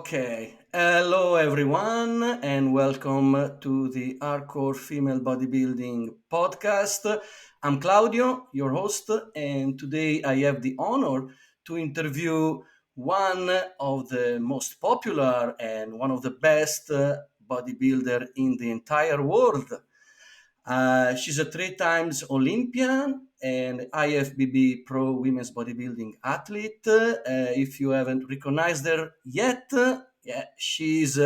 Okay, hello everyone, and welcome to the Hardcore Female Bodybuilding Podcast. I'm Claudio, your host, and today I have the honor to interview one of the most popular and one of the best bodybuilder in the entire world. She's a three times Olympian and IFBB Pro women's bodybuilding athlete. If you haven't recognized her yet, yeah, she's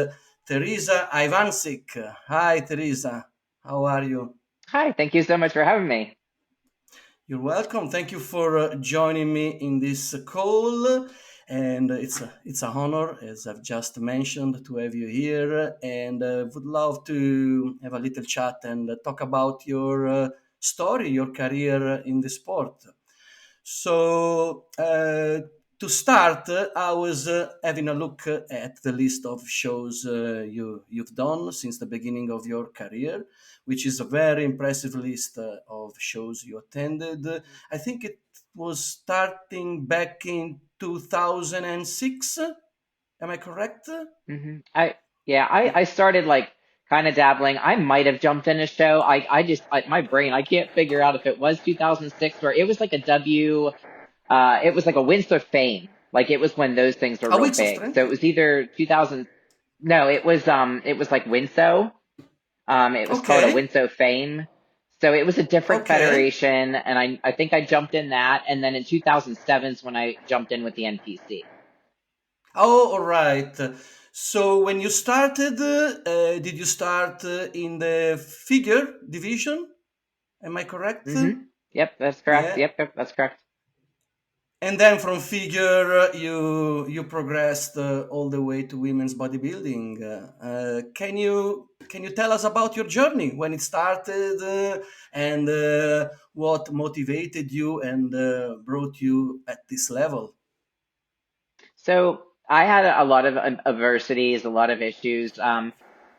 Theresa Ivancik. Hi, Theresa. How are you? Hi, thank you so much for having me. You're welcome. Thank you for joining me in this call. And it's a honor, as I've just mentioned, to have you here. And would love to have a little chat and talk about your story, your career in the sport. So, to start, I was having a look at the list of shows you've done since the beginning of your career, which is a very impressive list of shows you attended. I think it was starting back in 2006. Am I correct? hmm I yeah, I started like kind of dabbling. I might have jumped in a show. My brain, I can't figure out if it was 2006 or it was like a it was like a Windsor Fame. Like it was when those things were A real weeks of big. strength. So it was either 2000. No, it was like Winso. It was called a Okay. Winso Fame. So it was a different Okay. federation, and I think I jumped in that, and then in 2007 is when I jumped in with the NPC. Oh, all right. So when you started, did you start in the figure division? Am I correct? Yep, that's correct. Yeah. Yep, that's correct. And then from figure, you progressed all the way to women's bodybuilding. Can you tell us about your journey when it started and what motivated you and brought you at this level? So I had a lot of adversities, a lot of issues.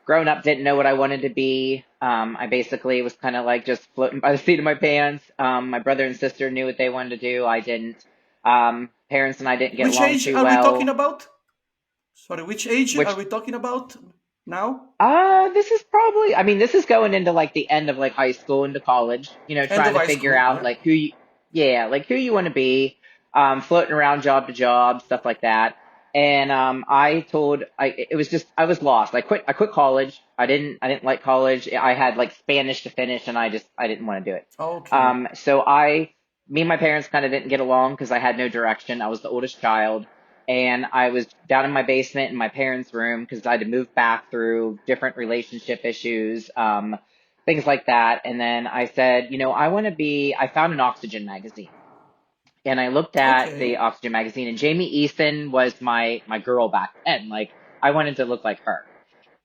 Growing up, didn't know what I wanted to be. I basically was kind of like just floating by the seat of my pants. My brother and sister knew what they wanted to do. I didn't. Parents and I didn't get Which along age too are we talking well. about? Sorry, which age are Which, we talking about now? this is probably, I mean, this is going into like the end of like high school into college, End trying of to high figure school, out yeah. like like who you want to be, floating around job to job, stuff like that. And it was just, I was lost. I quit college. I didn't like college. I had like Spanish to finish and I didn't want to do it. Okay. Me and my parents kind of didn't get along because I had no direction. I was the oldest child and I was down in my basement in my parents' room because I had to move back through different relationship issues, things like that. And then I said, I found an Oxygen magazine and I looked at the Okay. Oxygen magazine and Jamie Easton was my girl back then. Like I wanted to look like her.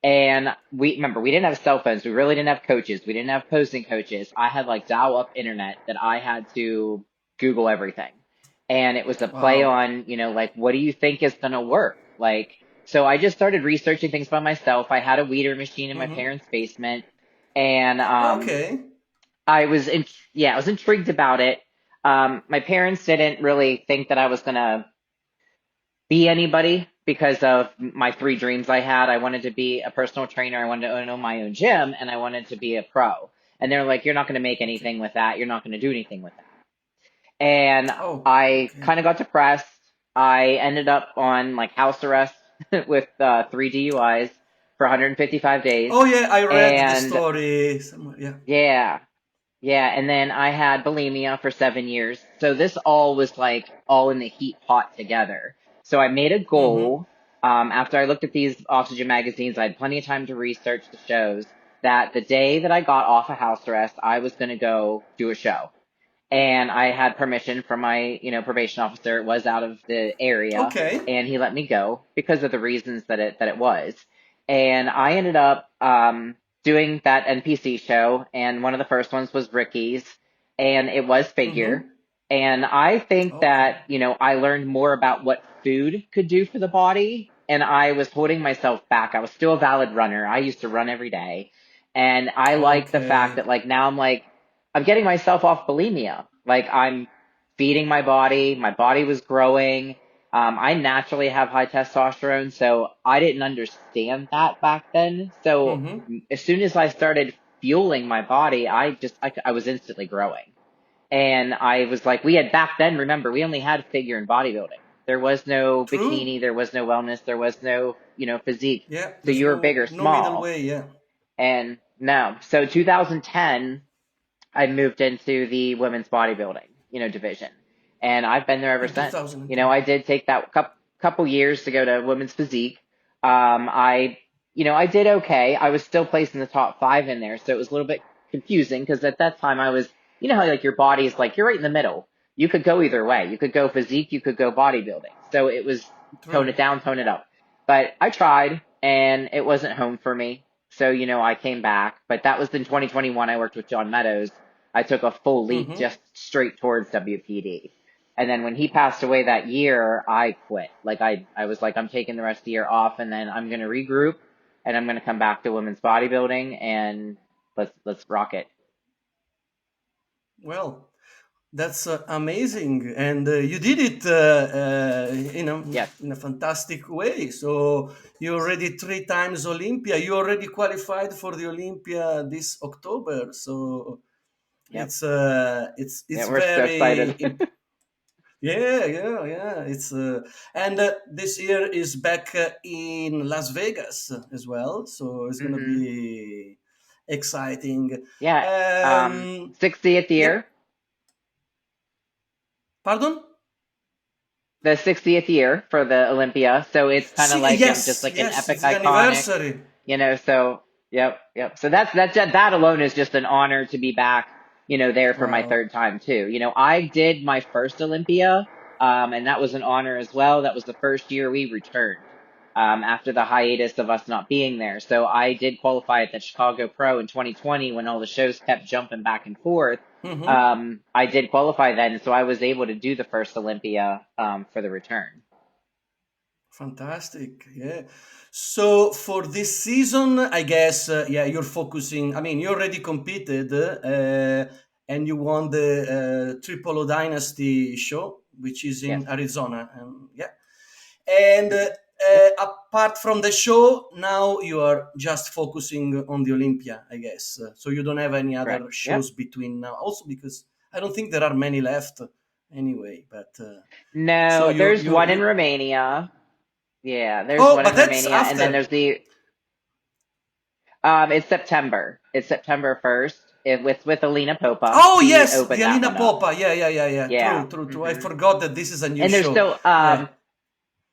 And we didn't have cell phones. We really didn't have coaches. We didn't have posing coaches. I had like dial up internet that I had to Google everything. And it was a play Wow. on, like, what do you think is going to work? Like, so I just started researching things by myself. I had a weeder machine in my Hmm. parents' basement and, Okay. I was intrigued about it. My parents didn't really think that I was going to be anybody because of my three dreams I had. I wanted to be a personal trainer, I wanted to own my own gym, and I wanted to be a pro. And they're like, you're not going to make Okay. anything with that. You're not going to do anything with that. And Oh, I okay. kind of got depressed. I ended up on like house arrest with three DUIs for 155 days. Oh yeah, I read the And story somewhere. Yeah. yeah, yeah. And then I had bulimia for 7 years. So this all was like all in the heat pot together. So I made a Mm-hmm. goal. After I looked at these Oxygen magazines, I had plenty of time to research the shows. That the day that I got off of house arrest, I was going to go do a show. And I had permission from my, probation officer. It was out of the area, Okay. and he let me go because of the reasons that it was. And I ended up doing that NPC show, and one of the first ones was Ricky's, and it was figure. Mm-hmm. And I think Okay. that, I learned more about what food could do for the body, and I was holding myself back. I was still a valid runner. I used to run every day. And I like the fact Okay. that like now I'm getting myself off bulimia. Like I'm feeding my body was growing. I naturally have high testosterone, so I didn't understand that back then. So Mm-hmm. as soon as I started fueling my body, I was instantly growing. And I was like, we had back then, remember, we only had figure and bodybuilding. There was no True. bikini, there was no wellness, there was no, physique. Yeah. So There's you were big or no middle small. way. Yeah. And no. So 2010, I moved into the women's bodybuilding, division. And I've been there ever In since. I 2010. did take that couple years to go to women's physique. I did okay. I was still placed in the top 5 in there. So it was a little bit confusing because at that time I was, how like your body is like, you're right in the middle. You could go either way. You could go physique, you could go bodybuilding. So it was tone True. it down, tone it up. But I tried and it wasn't home for me. So, I came back, but that was in 2021. I worked with John Meadows. I took a full leap Mm-hmm. just straight towards WPD. And then when he passed away that year, I quit. Like I was like, I'm taking the rest of the year off and then I'm going to regroup and I'm going to come back to women's bodybuilding and let's rock it. Well, that's amazing, and you did it Yes. in a fantastic way. So you already 3 times Olympia. You already qualified for the Olympia this October. So Yep. it's Yeah, we're so very excited. yeah, yeah, yeah. It's and this year is back in Las Vegas as well. So it's gonna hmm be exciting. Yeah. Um, Um, 60th yep. year. Pardon? The 60th year for the Olympia. So it's kind of See, like just yes, like an yes, epic it's the iconic. anniversary. So yep. So that alone is just an honor to be back, there for my Wow. third time too. I did my first Olympia, and that was an honor as well. That was the first year we returned, after the hiatus of us not being there. So I did qualify at the Chicago Pro in 2020 when all the shows kept jumping back and forth. Hmm. I did qualify then, so I was able to do the first Olympia, for the return. Fantastic. Yeah. So for this season, I guess, yeah, you're focusing. I mean, you already competed and you won the Triple O Dynasty show, which is Yes. in Arizona. Yeah. And hmm apart from the show, now you are just focusing on the Olympia, I guess. So you don't have any Correct. other Yep. shows between now. Also because I don't think there are many left anyway. But so No, there's one in you. Romania. Yeah, there's Oh, one but in that's Romania, and then after. there's the it's September. It's September 1st. With Alina Popa. Oh She yes, opened the that Alina one up. Popa. Yeah, yeah, yeah, yeah. Yeah. True, true, true. I hmm forgot that this is a new And there's show. still Yeah.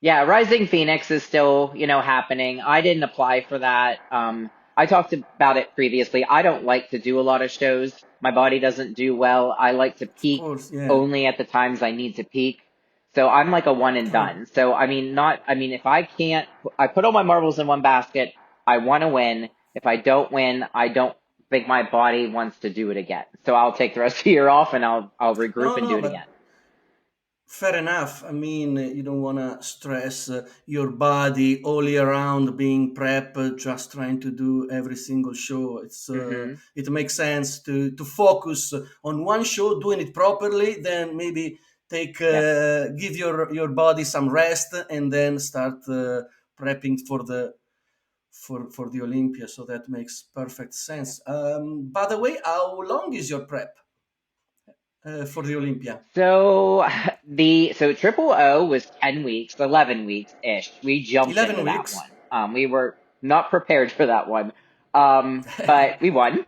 yeah, Rising Phoenix is still, happening. I didn't apply for that. I talked about it previously. I don't like to do a lot of shows. My body doesn't do well. I like to Of peak course. Yeah. only at the times I need to peak. So I'm like a one and True. done. So I mean, if I can't, I put all my marbles in one basket. I want to win. If I don't win, I don't think my body wants to do it again. So I'll take the rest of the year off and I'll regroup No, and do no, it but again. fair enough. I mean, you don't want to stress your body all year round being prep, just trying to do every single show. hmm It makes sense to focus on one show, doing it properly, then maybe take Yep. give your body some rest, and then start prepping for the Olympia. So that makes perfect sense. By the way, how long is your prep for the Olympia? So so Triple O was 10 weeks, 11 weeks ish. We jumped into 11 that weeks. one. We were not prepared for that one. But we won.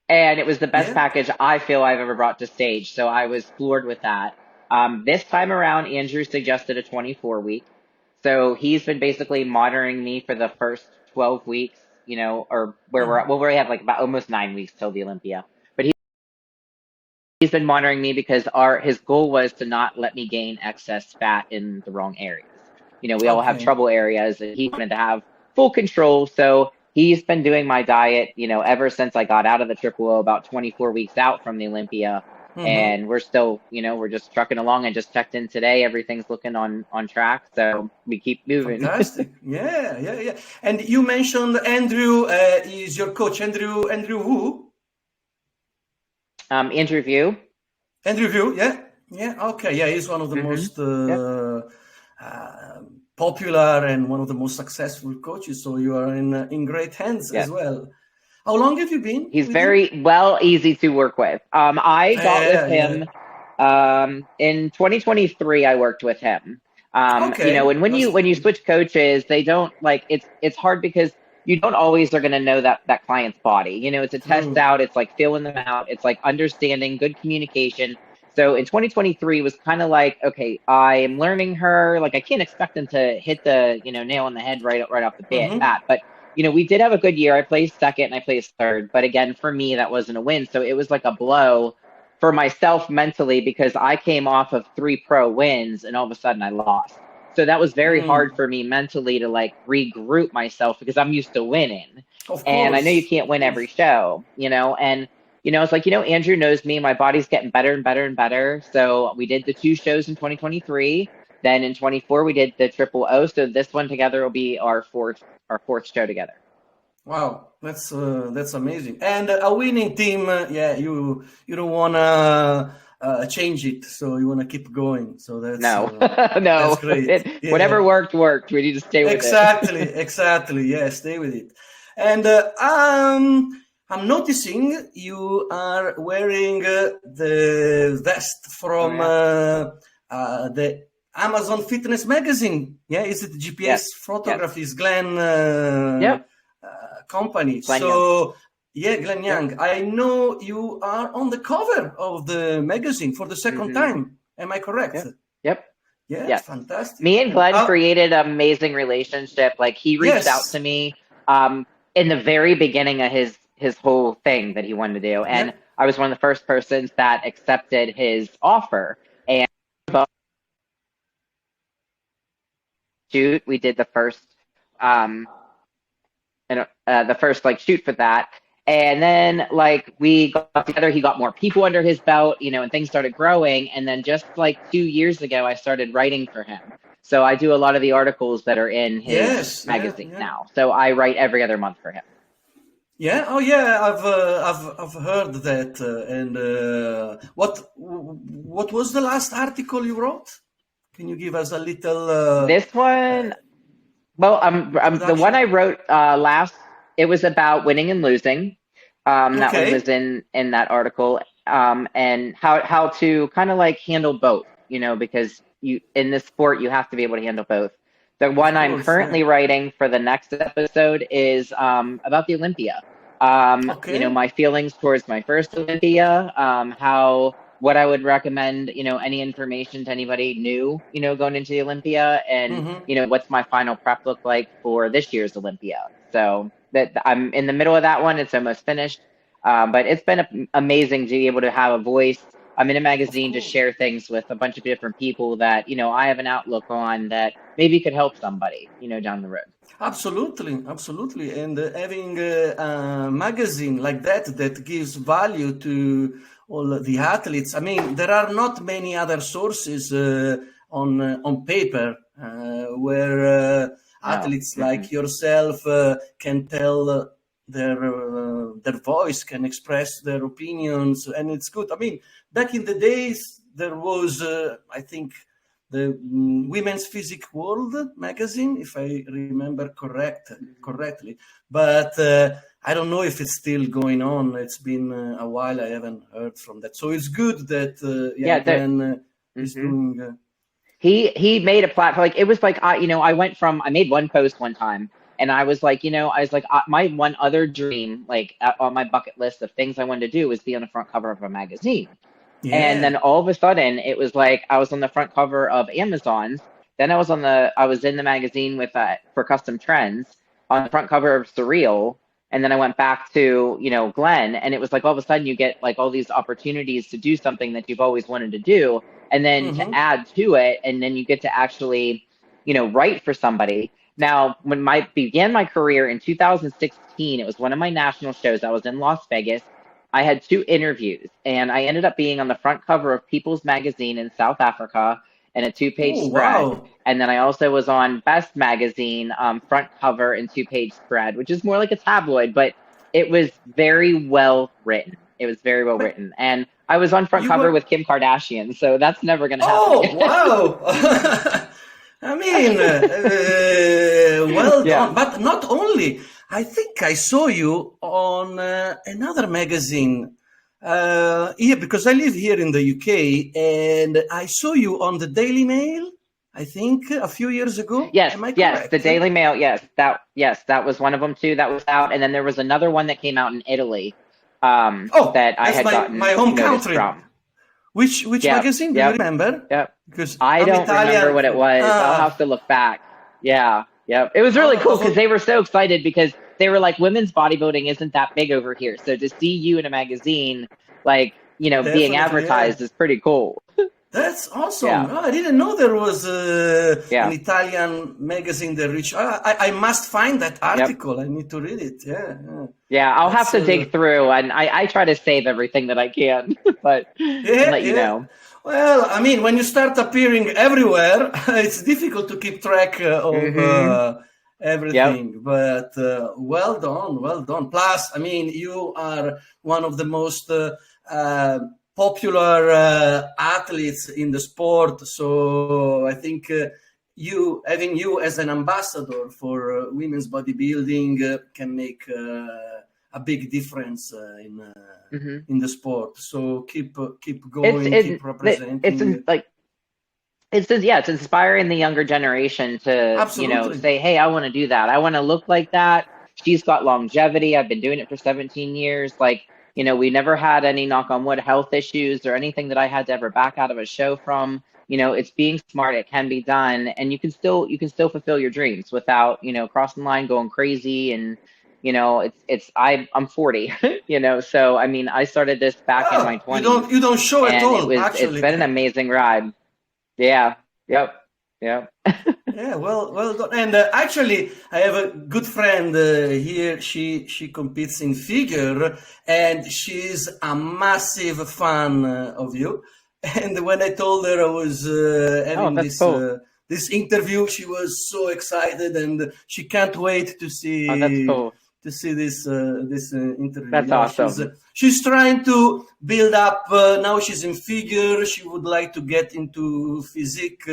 And it was the best Yeah. package I feel I've ever brought to stage. So I was floored with that. This time around, Andrew suggested a 24-week. So he's been basically monitoring me for the first 12 weeks, or where we're Mhm. at. Well, we have like about almost 9 weeks till the Olympia. But he's been monitoring me because our his goal was to not let me gain excess fat in the wrong areas. We all have Okay. trouble areas, and he wanted to have full control. So he's been doing my diet, ever since I got out of the Triple O about 24 weeks out from the Olympia. Hmm. And we're still, we're just trucking along. And just checked in today. Everything's looking on track. So we keep moving. Fantastic. Yeah, yeah, yeah. And you mentioned Andrew is your coach. Andrew who? Interview. Andrew View. Yeah, yeah. Okay, yeah. He's one of the hmm most Yep. popular and one of the most successful coaches. So you are in great hands Yeah. as well. How long have you been He's with him? very easy to work with. I got with Yeah, yeah. him in 2023. I worked with him. Okay. And when you switch coaches, they don't like it's hard because you don't always are going to know that client's body. It's a test True. out. It's like feeling them out. It's like understanding, good communication. So in 2023 was kind of like, okay, I am learning her. Like I can't expect them to hit the nail on the head right off the Mm-hmm. bat, but we did have a good year. I placed second and I placed third. But again, for me, that wasn't a win. So it was like a blow for myself mentally because I came off of 3 pro wins and all of a sudden I lost. So that was very hard Mm. for me mentally to like regroup myself because I'm used to winning. Of And I know you course. can't Of win every course. show, and it's like, Andrew knows me, my body's getting better and better and better. So we did the 2 shows in 2023. Then in 24, we did the triple O. So this one together will be our fourth show together. Wow, that's amazing. And a winning team, yeah, you don't wanna change it, so you wanna keep going. So No, that's no. great. Whatever Yeah, worked. We need to stay with it. exactly, exactly. Yeah, stay with it. And I'm noticing you are wearing the vest Oh from yeah. the Amazon Fitness magazine. Yeah, is it Yes. GPS Yes. Photographies, Glenn Yep. company? Glenn Young. So, yeah, Glenn Yep. Young. I know you are on the cover of the magazine for the second Mm-hmm. time. Am I correct? Yep. Yep. Yeah, Yes. fantastic. Me and Glenn created an amazing relationship. Like he reached out Yes. to me in the very beginning of his whole thing that he wanted to do. And Yeah. I was one of the first persons that accepted his offer. And shoot, we did um the first like shoot for that. And then like we got together, he got more people under his belt, and things started growing. And then just like 2 years ago, I started writing for him. So I do a lot of the articles that are in his Yes. Yeah. magazine Yeah. now. So I write every other month for him. Yeah. Oh, yeah. I've heard that. And what was the last article you wrote? Can you give us a little This one, well, the one introduction? I wrote last, it was about winning and losing. That one was Okay. in that article, and how to kind of like handle both, because you in this sport you have to be able to handle both. The Of one I'm course. Yeah. currently writing for the next episode is about the Olympia. Okay. My feelings towards my first Olympia, what I would recommend, any information to anybody new, going into the Olympia, and Mm-hmm. what's my final prep look like for this year's Olympia. So that I'm in the middle of that one. It's almost finished, but it's been amazing to be able to have a voice. I'm in a Of magazine to course. share things with a bunch of different people that I have an outlook on that maybe could help somebody, down the road. Absolutely, absolutely. And having a magazine like that gives value to all the athletes. I mean, there are not many other sources on paper where No. athletes Mm-mm. like yourself can tell their voice, can express their opinions, and it's good. I mean, back in the days, there was, I think, the Women's Physique World magazine, if I remember correctly. But I don't know if it's still going on. It's been a while. I haven't heard from that. So it's good that Yeah. Glenn is Mm-hmm. doing. He made a platform. Like it was like I made one post one time, and my one other dream, like on my bucket list of things I wanted to do, was be on the front cover of a magazine. And then Yeah. all of a sudden, it was like I was on the front cover of Amazon's. Then I was in the magazine with for Custom Trends on the front cover of Surreal. And then I went back to Glenn, and it was like all of a sudden you get like all these opportunities to do something that you've always wanted to do, and then to Mm-hmm. add to it, and then you get to actually write for somebody. Now, when I began my career in 2016, it was one of my national shows. I was in Las Vegas. I had 2 interviews, and I ended up being on the front cover of People's Magazine in South Africa in a 2-page Oh, spread. wow. And then I also was on Best Magazine front cover and 2-page spread, which is more like a tabloid, but it was very well written. It was very well But written. And I was on front you cover were. with Kim Kardashian, so that's never going to happen Oh, again. wow. I mean, well Yeah. done. But not only, I think I saw you on another magazine. Yeah, because I live here in the UK, and I saw you on the Daily Mail. I think a few years ago. Yes, Am I yes, the correct? Daily Mail. Yes, that was one of them too. That was out, and then there was another one that came out in Italy, Oh, that I that's had my gotten home noticed country. from. Which Yep, magazine do you yep, remember? yep. Because I I'm don't remember Italian. what it was. I'll have to look back. Yeah, yep. It was really cool because Oh, they were so excited because they were like, women's bodybuilding isn't that big over here. So to see you in a magazine, like, being definitely, yeah. advertised is pretty cool. That's awesome. Yeah, Oh, I didn't know there was an yeah, Italian magazine that reached. I must find that yep. article. I need to read it. Yeah, yeah. Yeah, I'll have That's to dig through, and I try to save everything that I can, but and yeah, let you yeah. know. Well, I mean, when you start appearing everywhere, it's difficult to keep track of Mm-hmm. Yep. everything. But well done, well done. Plus, I mean, you are one of the most uh, popular athletes in the sport. So I think you having you as an ambassador for women's bodybuilding can make a big difference Mm-hmm. in the sport. So keep It's going, it, keep it's representing. like it's inspiring the younger generation to, Absolutely. say, hey, I want to do that. I want to look like that. She's got longevity. I've been doing it for 17 years. Like, we never had any, knock on wood, health issues or anything that I had to ever back out of a show from. It's being smart. It can be done, and you can still fulfill your dreams without, crossing the line, going crazy. And I'm 40, so I mean, I started this back in my Oh, 20s, you don't show at and all, it's actually. been an amazing ride. Yeah. Yep. Yep. Yeah, well done. And actually, I have a good friend here. She competes in figure, and she's a massive fan of you. And when I told her I was Oh, having that's cool. this interview, she was so excited, and she can't wait Oh, that's cool. to see this interview. That's Yeah, awesome. she's trying to build up. Now she's in figure. She would like to get into physique.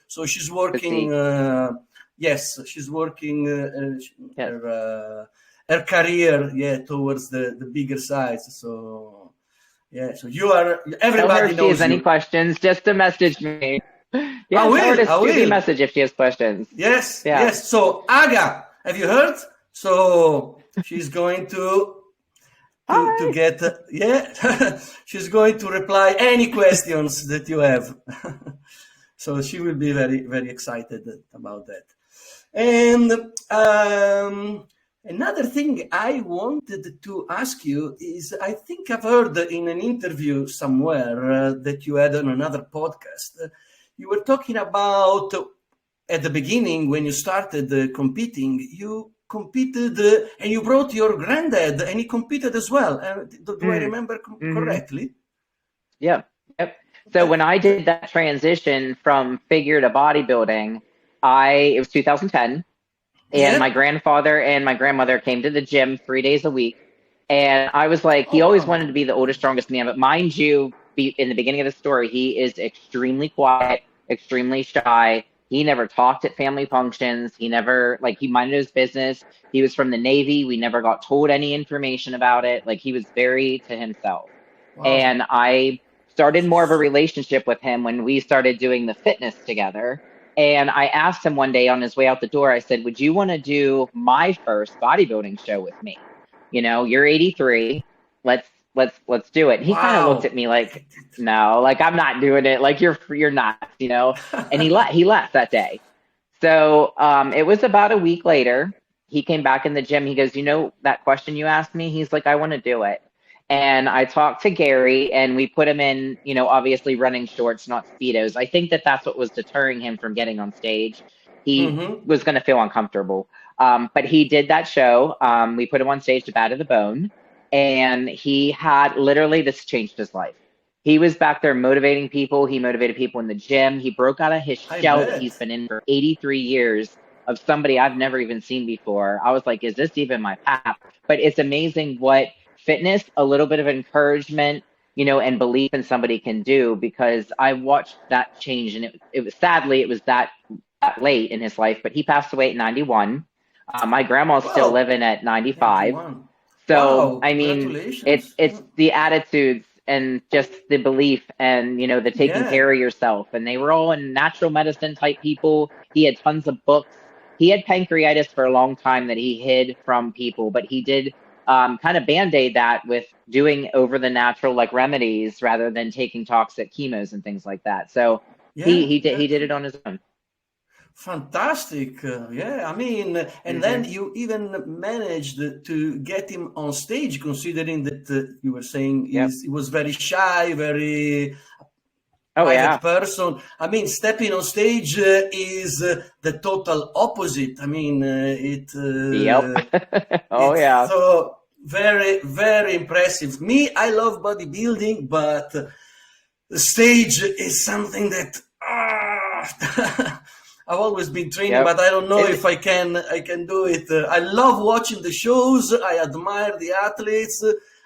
So she's working. Physique. Yes, she's working Yes. her career. Yeah, towards the bigger size. So yeah. So you are. Tell her Everybody if she has knows any you. questions, just to message me. I Yeah, tell her will. to I shoot me a will. message if she has questions. Yes. Yeah. Yes. So Aga, have you heard? So she's going to Hi. get yeah she's going to reply any questions that you have. So she will be very very excited about that. And another thing I wanted to ask you is, I think I've heard in an interview somewhere that you had on another podcast, you were talking about at the beginning when you started competing, you competed and you brought your granddad and he competed as well. Do I Mm, remember mm-hmm. correctly? Yep. Yep. So That, when I did that transition from figure to bodybuilding, it was 2010. And my yeah. grandfather and my grandmother came to the gym 3 days a week. And I was like, he Oh, always wow. wanted to be the oldest, strongest man. But mind you, in the beginning of the story, he is extremely quiet, extremely shy. He never talked at family functions. He never, like, he minded his business. He was from the Navy. We never got told any information about it. Like, he was very to himself. Wow. And I started more of a relationship with him when we started doing the fitness together. And I asked him one day on his way out the door, I said, would you want to do my first bodybuilding show with me? You're 83. Let's do it. And he kind of looked at Wow. me like, no, like I'm not doing it. Like you're not. And he left that day. So it was about a week later. He came back in the gym. He goes, that question you asked me? He's like, I want to do it. And I talked to Gary and we put him in, obviously running shorts, not Speedos. I think that that's what was deterring him from getting on stage. He Mm-hmm. was going to feel uncomfortable. But he did that show. We put him on stage to Bad to the Bone. And he had literally, this changed his life. He was back there motivating people. He motivated people in the gym. He broke out of his I shell that he's bet. been in for 83 years of somebody I've never even seen before. I was like, is this even my path? But it's amazing what fitness, a little bit of encouragement, and belief in somebody can do, because I watched that change. And it was sadly, it was that that late in his life, but he passed away at 91. My grandma's still Wow, living at 95. 91. So, Wow, I mean, congratulations. it's the attitudes and just the belief and, the taking Yeah, care of yourself. And they were all in natural medicine type people. He had tons of books. He had pancreatitis for a long time that he hid from people, but he did kind of band-aid that with doing over the natural like remedies rather than taking toxic chemos and things like that. So yeah, he yeah. did it on his own. Fantastic. Yeah, I mean, and then Hmm. you even managed to get him on stage, considering that you were saying Yep. he was very shy, very Oh private yeah. person. I mean, stepping on stage is the total opposite. I mean, Yep. Oh it's yeah. so very, very impressive. Me, I love bodybuilding, but the stage is something that I've always been training, Yep. but I don't know It, if I can do it. I love watching the shows. I admire the athletes.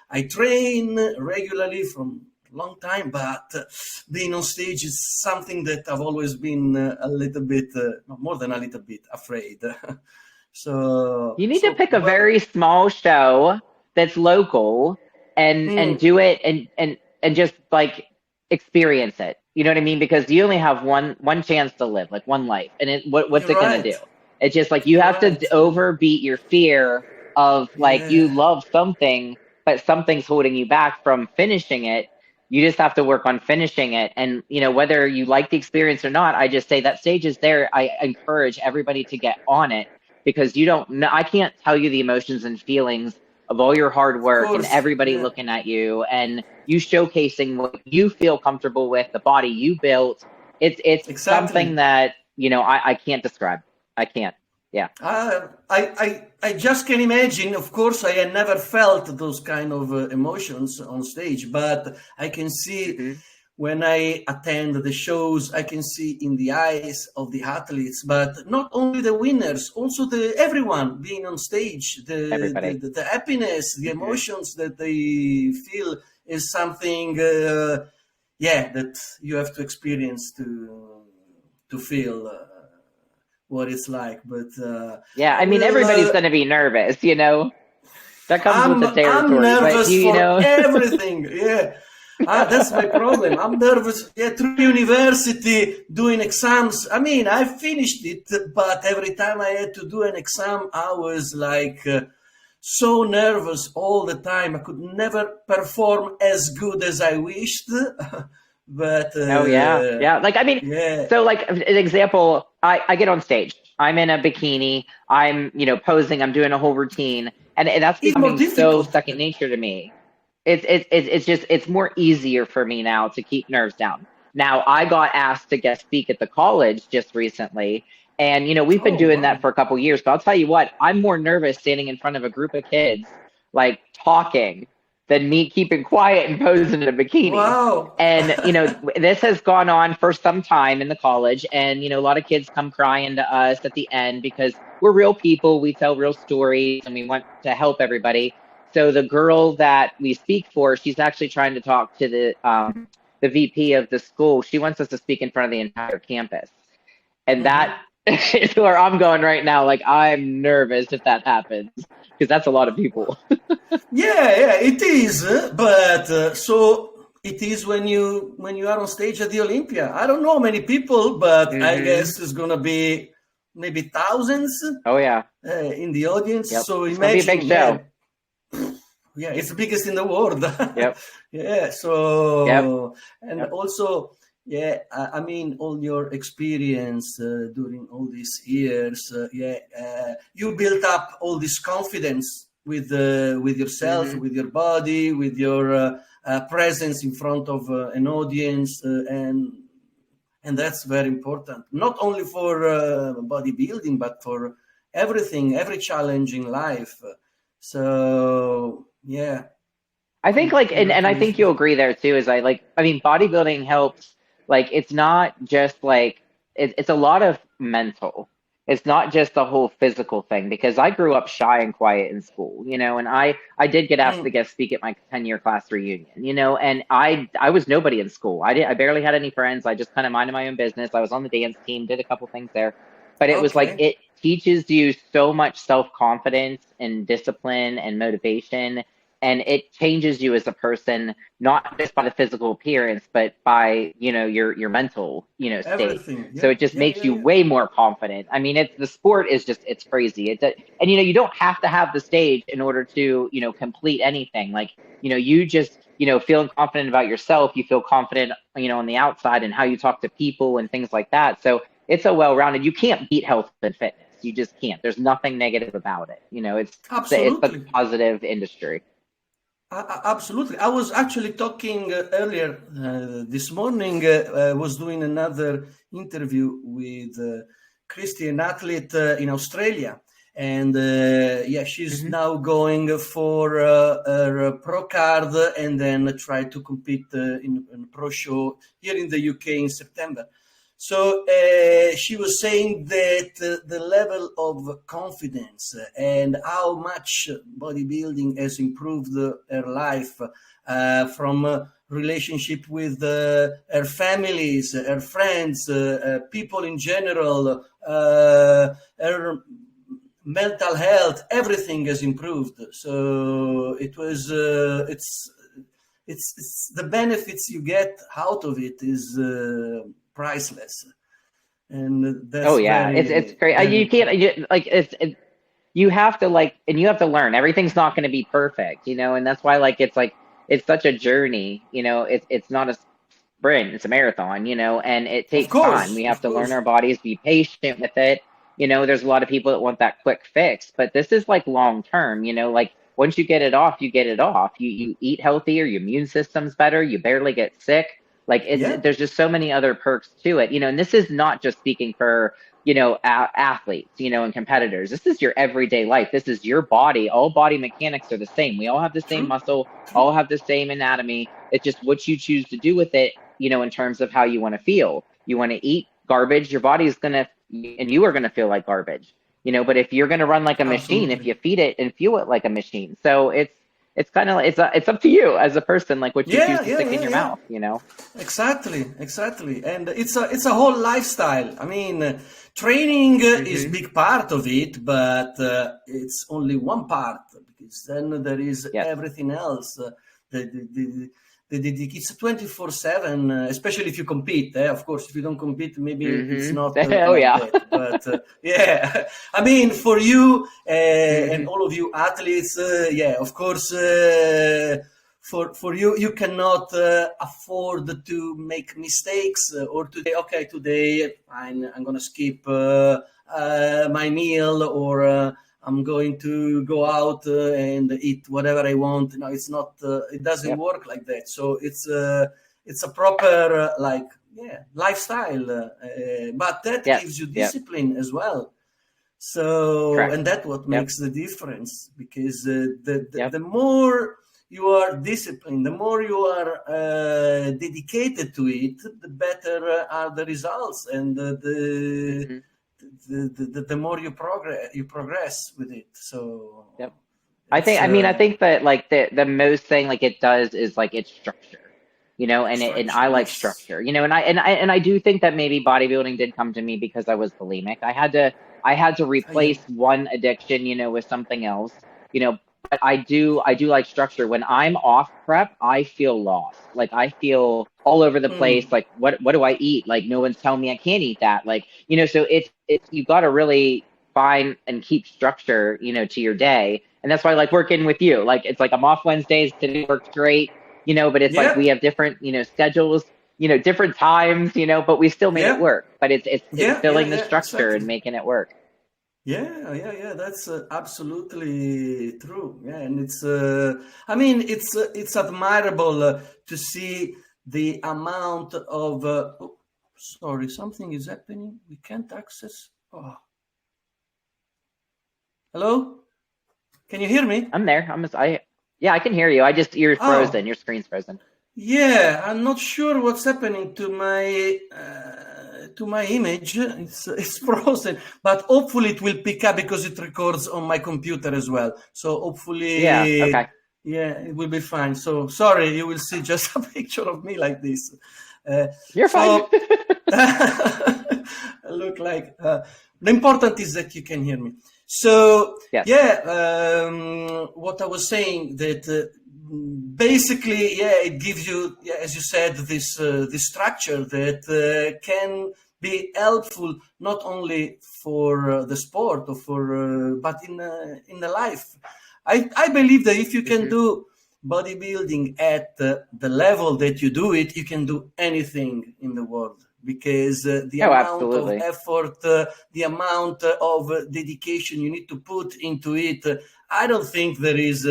I train regularly from a long time, but being on stage is something that I've always been a little bit, more than a little bit, afraid. You need to pick a But very small show that's local and mm, do it and just like experience it. You know what I mean? Because you only have one chance to live, like one life. And what's you're it gonna right. do? It's just like you You're have to right. overbeat your fear of like you Yeah, love something, but something's holding you back from finishing it. You just have to work on finishing it. And whether you like the experience or not, I just say that stage is there. I encourage everybody to get on it because you don't know, I can't tell you the emotions and feelings of all your hard of work and course. everybody Yeah, looking at you and you showcasing what you feel comfortable with, the body you built. It's something exactly. that, I can't describe. I can't. Yeah. I just can imagine. Of course, I had never felt those kind of emotions on stage, but I can see Hmm. when I attend the shows, I can see in the eyes of the athletes, but not only the winners, also the everyone being on stage, Everybody. the happiness, the Hmm. emotions that they feel is something, yeah, that you have to experience to feel what it's like. But Yeah. I I mean, will. everybody's going to be nervous, that comes with the I'm territory, but nervous you for know, everything. Yeah. That's my problem. I'm nervous. Yeah, through university, doing exams. I mean, I finished it, but every time I had to do an exam, I was like so nervous all the time. I could never perform as good as I wished. But oh yeah, yeah. Like I mean, yeah, so like an example, I get on stage. I'm in a bikini. I'm posing. I'm doing a whole routine, and that's it's more becoming so difficult. second nature to me. It's just it's more easier for me now to keep nerves down. Now I got asked to guest speak at the college just recently, and we've been Oh doing that wow, for a couple years. But I'll tell you what, I'm more nervous standing in front of a group of kids, like talking, than me keeping quiet and posing in a bikini. wow. And this has gone on for some time in the college, and a lot of kids come crying to us at the end because we're real people. We tell real stories, and we want to help everybody. So the girl that we speak for, she's actually trying to talk to the VP of the school. She wants us to speak in front of the entire campus, and that Mhm. is where I'm going right now. Like I'm nervous if that happens because that's a lot of people. Yeah, yeah, it is. But so it is when you are on stage at the Olympia. I don't know many people, but I Hmm. guess it's gonna be maybe thousands Oh yeah. in the audience. Yep. So It's gonna be a big imagine, show. man. Yeah, it's the biggest in the world. Yep. Yeah. Yep. So and Yep. also. Yeah, I mean, all your experience during all these years, yeah, you built up all this confidence with yourself, Hmm. with your body, with your presence in front of an audience, and that's very important. Not only for bodybuilding, but for everything, every challenge in life. So yeah, I think like and I think congratulations. you'll agree there too, is I mean bodybuilding helps like it's not just like it's a lot of mental. it's not just the whole physical thing, because I grew up shy and quiet in school, and I did get asked to Mm, guest speak at my 10-year class reunion, and I was nobody in school. I barely had any friends. I just kind of minded my own business. I was on the dance team, did a couple things there, but it was like okay. it teaches you so much self-confidence and discipline and motivation, and it changes you as a person, not just by the physical appearance, but by, your mental, state. Everything. So Yeah, it just yeah, makes yeah, you yeah. way more confident. I mean, it's the sport is just it's crazy. And you don't have to have the stage in order to, complete anything. Like, you just, feeling confident about yourself, you feel confident, on the outside and how you talk to people and things like that. So it's a well-rounded. You can't beat health and fitness. You just can't. There's nothing negative about it. It's such Absolutely. a positive industry. Absolutely. I was actually talking earlier this morning. I was doing another interview with Christy, an athlete in Australia. And yeah, she's Hmm. now going for her pro card and then try to compete in a pro show here in the UK in September. So she was saying that the level of confidence and how much bodybuilding has improved her life from relationship with her families, her friends, people in general, her mental health, everything has improved. So it's the benefits you get out of it is priceless, and Oh that's yeah, it's very great. very You can't important. like you have to and you have to learn. Everything's not going to be perfect, and that's why it's such a journey. It's not a sprint; it's a marathon. And it takes time. We have Of to learn course, our bodies, be patient with it. There's a lot of people that want that quick fix, but this is like long term. Like once you get it off, you get it off. You eat healthier, your immune system's better, you barely get sick. Like yeah. there's just so many other perks to it. And this is not just speaking for athletes, and competitors. This is your everyday life. This is your body. All body mechanics are the same. We all have the same True, muscle, true. all have the same anatomy. It's just what you choose to do with it, in terms of how you want to feel. You want to eat garbage, your body's going to, and you are going to feel like garbage, but if you're going to run like a machine, if Absolutely. you feed it and fuel it like a machine. So it's kind of, it's up to you as a person, like what you choose Yeah, to yeah, stick in yeah, your yeah. mouth. Exactly, and it's a whole lifestyle. I mean, training is Hmm. big part of it, but it's only one part because then there is Yes. everything else. The, the, the, it's 24/7, especially if you compete. Of course, if you don't compete, maybe it's Hmm. not Oh like yeah. that. But yeah, I mean, for you and Hmm. all of you athletes, yeah, of course. For you, you cannot afford to make mistakes or to say, okay, today I'm gonna skip my meal or I'm going to go out and eat whatever I want. No, it's not. It doesn't Yep. work like that. So it's a proper like yeah lifestyle, but that Yes. gives you Yep. discipline as well. So, Correct. and that's what Yep. makes the difference because the Yep. more you are disciplined, the more you are dedicated to it, the better are the results, and Hmm. the more you progress with it. So Yep. it's I think that like the most thing like it does is like its structure, and structure. I like Yes. structure, and I do think that maybe bodybuilding did come to me because I was bulimic. I had to Yeah. replace one addiction, with something else, you know, but I do like structure. When I'm off prep, I feel lost. Like I feel all over the place. Mm. Like what do I eat? Like no one's telling me I can't eat that. Like, so it's you got to really find and keep structure, to your day. And that's why I like working with you. Like it's like I'm off Wednesdays, today works great, but it's like we Yep. have different, schedules, different times, but we still made it Yep. work. But it's Yeah. Yeah. filling the Yeah. structure and Exactly. making it work. Yeah, yeah, yeah. That's absolutely true. Yeah, and I mean, it's admirable to see the amount of. Oh, sorry, something is happening. We can't access. Oh, hello. Can you hear me? I'm there. Yeah, I can hear you. You're Oh, frozen. Your screen's frozen. yeah. I'm not sure what's happening to my to my image. It's frozen, but hopefully it will pick up because it records on my computer as well. So Yeah. hopefully, Okay. yeah, it will be fine. So sorry, you will see just a picture of me like this. You're fine. So I look like the important is that you can hear me. So Yes. yeah, what I was saying that basically, yeah, it gives you, yeah, as you said, this structure that can be helpful not only for the sport or for but in the life. I believe that if you can Hmm. do bodybuilding at the level that you do it, you can do anything in the world because the Oh, amount of absolutely. effort, the amount of dedication you need to put into it, I don't think there is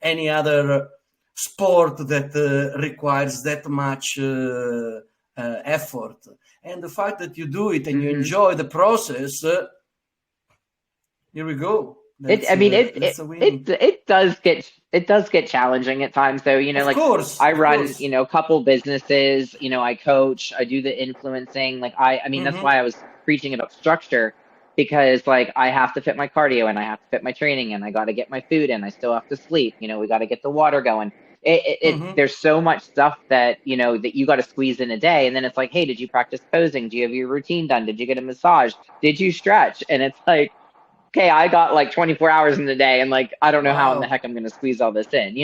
any other sport that requires that much effort. And the fact that you do it and you Hmm. enjoy the process, here we go. I mean, That's a winning. it does get challenging at times, though. Of Like course, I of run, course. a couple businesses. I coach. I do the influencing. Like I mean, that's Hmm. why I was preaching about structure because like I have to fit my cardio and I have to fit my training and I got to get my food and I still have to sleep. We got to get the water going. Hmm. There's so much stuff that that you got to squeeze in a day, and then it's like, hey, did you practice posing? Do you have your routine done? Did you get a massage? Did you stretch? And it's like, okay, I got like 24 hours in the day and like I don't know how in the Wow. heck I'm going to squeeze all this in.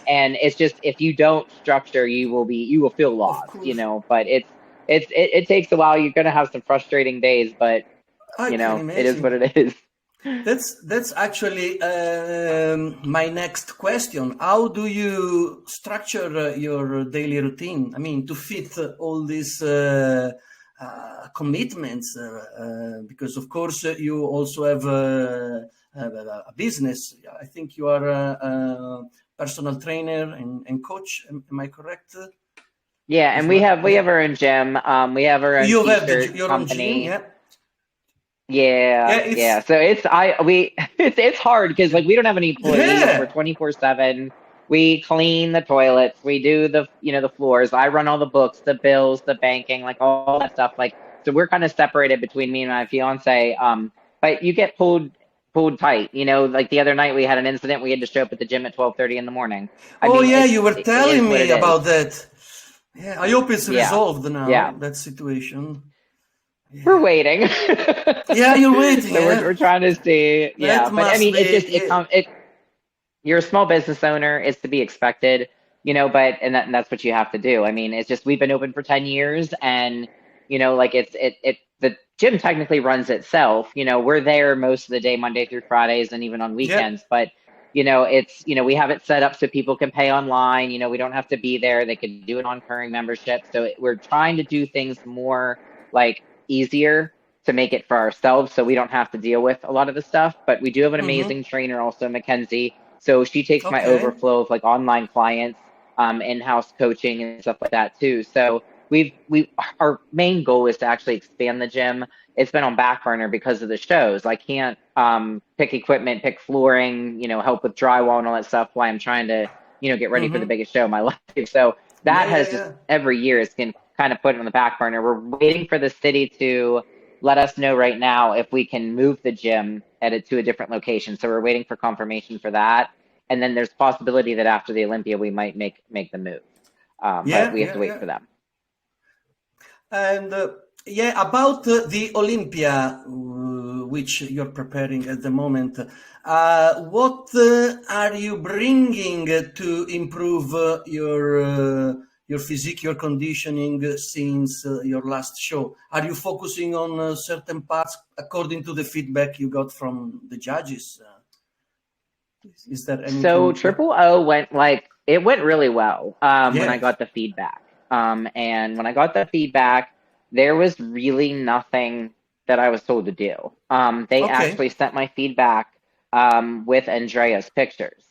And it's just if you don't structure, you will feel Of course. lost. But it takes a while. You're going to have some frustrating days, but I can it is what imagine. it is. That's actually my next question. How do you structure your daily routine? I mean, to fit all these commitments, because of course you also have a business. I think you are a personal trainer and coach. Am I correct? Yeah, and we have our own gym. We have our own You have t-shirt your own gym, company. yeah? Yeah, Yeah, yeah. it's So it's hard because like we don't have any employees. We're yeah. 24/7. We clean the toilets. We do the floors. I run all the books, the bills, the banking, like all that stuff. Like so we're kind of separated between me and my fiance. But you get pulled tight. Like the other night we had an incident. We had to show up at the gym at 12:30 in the morning. I Oh mean, yeah, you were it is telling what me it is. about that. Yeah, I hope it's Yeah. resolved now, Yeah. that situation. We're Yeah. waiting. Yeah, you're waiting, So yeah? we're trying to see. That Yeah, but I must mean, be, you're a small business owner, it's to be expected, but and that's what you have to do. I mean, it's just we've been open for 10 years and like the gym technically runs itself. We're there most of the day, Monday through Fridays and even on yeah. weekends, but it's we have it set up so people can pay online. We don't have to be there. They can do it on recurring membership. So we're trying to do things more like easier to make it for ourselves so we don't have to deal with a lot of the stuff. But we do have an Mm-hmm. amazing trainer also, Mackenzie. So she takes my Okay. overflow of like online clients, in-house coaching and stuff like that too. So we our main goal is to actually expand the gym. It's been on back burner because of the shows. I can't pick equipment, pick flooring, help with drywall and all that stuff while I'm trying to, get ready for the Mm-hmm. biggest show of my life. So Yeah, that yeah, has just yeah. every year it's been kind of put it on the back burner. We're waiting for the city to let us know right now if we can move the gym to a different location. So we're waiting for confirmation for that. And then there's possibility that after the Olympia we might make the move. But Yeah, we have to yeah, wait yeah. for them. And yeah, about the Olympia, which you're preparing at the moment, what are you bringing to improve your physique, your conditioning since your last show? Are you focusing on certain parts according to the feedback you got from the judges? Is there So anything? Yeah, Triple O it went really well when I yeah. got the feedback. And when I got the feedback, there was really nothing that I was told to do. They Okay, actually sent my feedback with Andrea's pictures,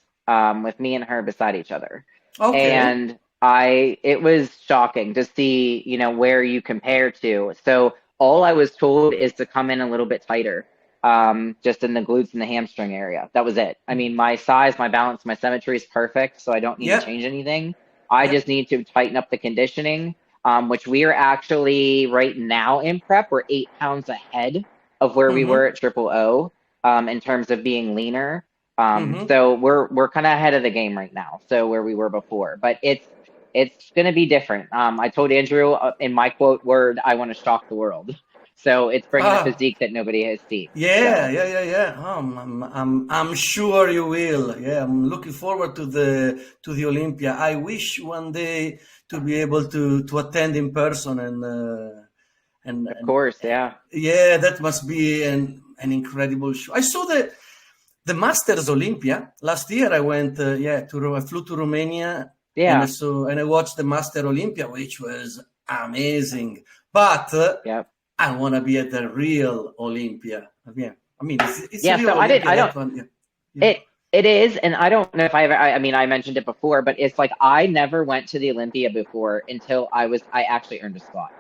with me and her beside each other. okay. And it was shocking to see, where you compare to. So all I was told is to come in a little bit tighter, just in the glutes and the hamstring area. That was it. I mean, my size, my balance, my symmetry is perfect, so I don't need to Yeah, change anything. I yeah. just need to tighten up the conditioning. which we are actually right now in prep. We're 8 pounds ahead of where we were Mm-hmm. at Triple O, in terms of being leaner. Mm-hmm. So we're kind of ahead of the game right now. So where we were before, but it's going to be different. I told Andrew, in my quote word, I want to shock the world. So it's bringing a Ah, physique that nobody has seen. yeah, So yeah, yeah, yeah. I'm sure you will. Yeah, I'm looking forward to the Olympia. I wish one day to be able to attend in person of and course, yeah, yeah, that must be an incredible show. I saw the Masters Olympia last year. I went, yeah, I flew to Romania and yeah, I watched the Master Olympia, which was amazing. But yeah. I want to be at the real Olympia. Yeah, I mean, it's a Yeah, real so I didn't. Olympia. I don't. That one, yeah, yeah. It it is, and I don't know if I ever. I mean, I mentioned it before, but it's like I never went to the Olympia before until I actually earned a spot.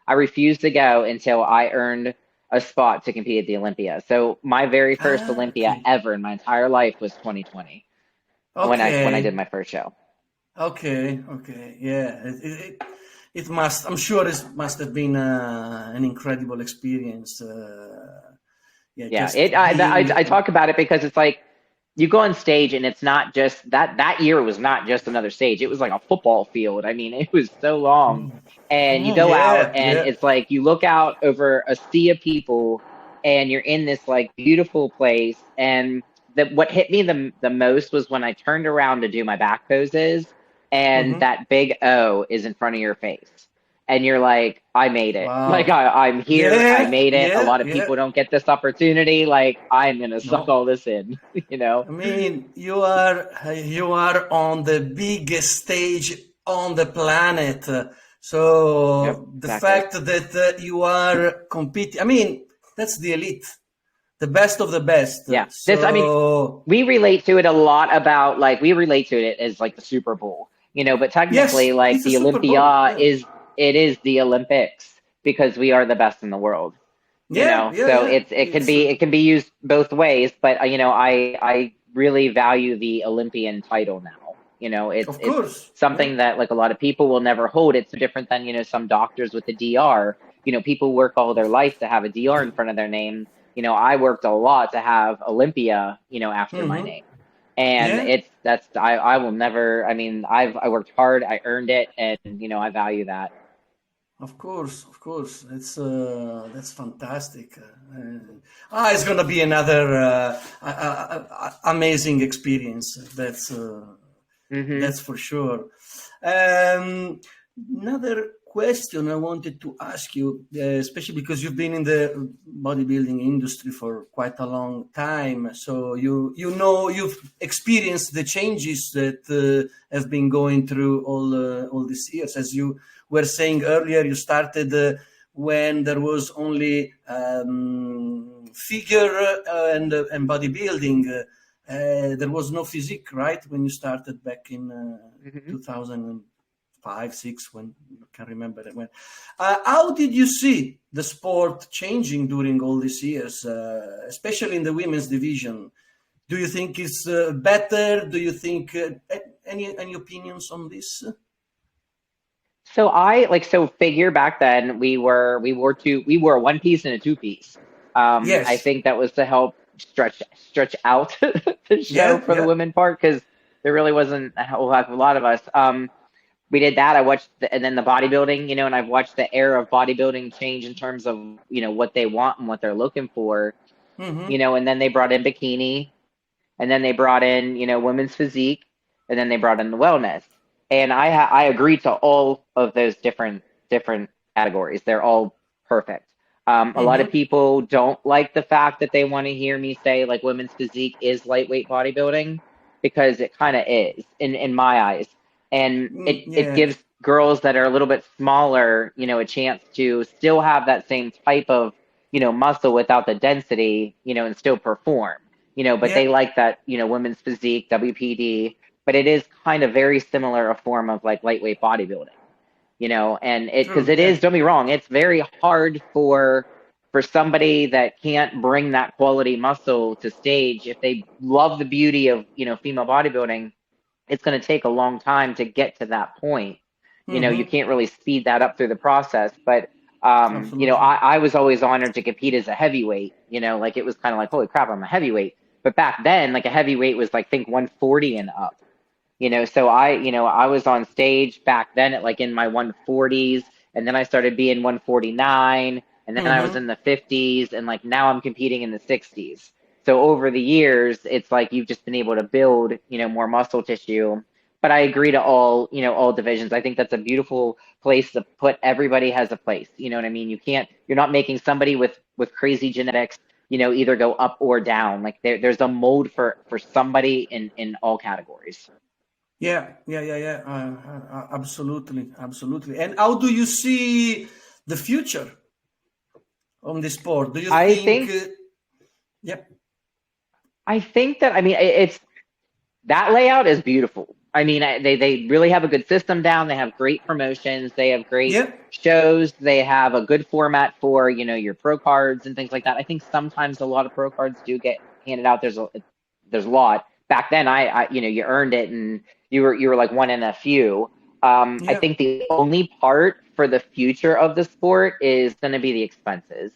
I refused to go until I earned a spot to compete at the Olympia. So my very first Ah, Olympia okay, ever in my entire life was 2020 when I did okay, my first show. okay, okay. Yeah, it must. I'm sure it must have been an incredible experience. Yeah, Yeah, just being. I talk about it because it's like you go on stage and it's not just that year was not just another stage. It was like a football field. I mean, it was so long. And you Mm, go out yeah, and yeah. it's like you look out over a sea of people and you're in this like beautiful place. And what hit me the most was when I turned around to do my back poses and Hmm. that big O is in front of your face. And you're like, I made it. Like Wow. I'm here. I Yeah, made it. A yeah, lot of yeah. people don't get this opportunity. Like I'm gonna suck No. all this in, you know? I mean, you are on the biggest stage on the planet. Yep, So the exactly. fact that you are competing, I mean, that's the elite, the best of the best. Yeah. This, I mean, So we relate to it a lot about like we relate to it as like the Super Bowl, but technically yes, like it's a the Super Bowl. Olympia Yeah, is the Olympics because we are the best in the world, yeah, yeah, So yeah. it can be it can be used both ways, but I really value the Olympian title now. It's Of it's course. Yeah. something that like a lot of people will never hold. It's different than, some doctors with the DR. People work all their life to have a DR in front of their name. I worked a lot to have Olympia, after my Hmm. name. And Yeah. I will never, I mean, I worked hard, I earned it, and I value that. Of course, that's fantastic. It's gonna be another amazing experience. Hmm. That's for sure. Um, Another question I wanted to ask you, especially because you've been in the bodybuilding industry for quite a long time, so you've experienced the changes that have been going through all these years. As you were saying earlier, you started when there was only figure and bodybuilding. There was no physique, right? When you started back in Hmm. 2005, six, when I can't remember when. How did you see the sport changing during all these years, especially in the women's division? Do you think it's better? Do you think any opinions on this? So so figure back then we were a one piece and a two piece. I Yes. think that was to help stretch out the show Yeah. for the Yeah. women part because there really wasn't a whole heck of a lot of us. We did that. I watched and then the bodybuilding, and I've watched the era of bodybuilding change in terms of what they want and what they're looking for. Mm-hmm. And then they brought in bikini, and then they brought in women's physique, and then they brought in the wellness. And I agree to all of those different categories. They're all perfect. A lot of Mm-hmm. people don't like the fact that they want to hear me say like women's physique is lightweight bodybuilding because it kind of is in my eyes, and it Yeah. gives girls that are a little bit smaller, a chance to still have that same type of muscle without the density, and still perform. But Yeah. they like that, women's physique, WPD, but it is kind of very similar a form of like lightweight bodybuilding, and because True. it is, Yeah. don't be wrong, it's very hard for somebody that can't bring that quality muscle to stage. If they love the beauty of, female bodybuilding, it's going to take a long time to get to that point, You Mm-hmm. can't really speed that up through the process. But Absolutely. I was always honored to compete as a heavyweight. Like it was kind of like, holy crap, I'm a heavyweight. But back then, like a heavyweight was like think 140 and up. So I was on stage back then at like in my 140s, and then I started being 149, and then I was Mm-hmm. in the 50s, and like now I'm competing in the 60s. So over the years, it's like you've just been able to build, more muscle tissue. But I agree to all divisions. I think that's a beautiful place to put. Everybody has a place. You know what I mean? You're not making somebody with crazy genetics, either go up or down. Like there's a mold for somebody in all categories. Yeah, yeah, yeah, yeah. Absolutely, absolutely. And how do you see the future on this sport? Do you I think? think Yeah. I think that it's that layout is beautiful. They really have a good system down. They have great promotions. They have great Yeah. shows. They have a good format for your pro cards and things like that. I think sometimes a lot of pro cards do get handed out. There's a lot back then. You earned it and you were like one in a few. I Yeah. think the only part for the future of the sport is going to be the expenses.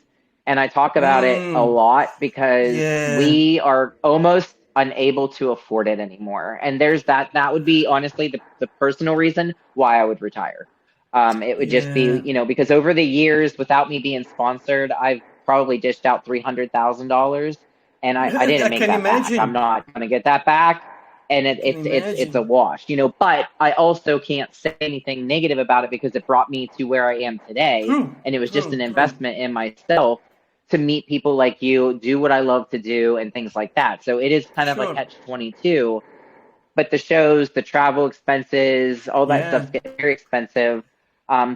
And I talk about it a Mm, lot because yeah. we are almost unable to afford it anymore. And there's that would be honestly the personal reason why I would retire. It would just be, Yeah. because over the years, without me being sponsored, I've probably dished out $300,000 and I I didn't make can that back. I'm imagine. not going to get that back. And Can it's a imagine. wash, but I also can't say anything negative about it because it brought me to where I am today. True. And it was just an True. True. investment in myself to meet people like you, do what I love to do, and things like that. So it is kind of a Sure. catch 22. But the shows, the travel expenses, all that Yeah. stuff gets very expensive.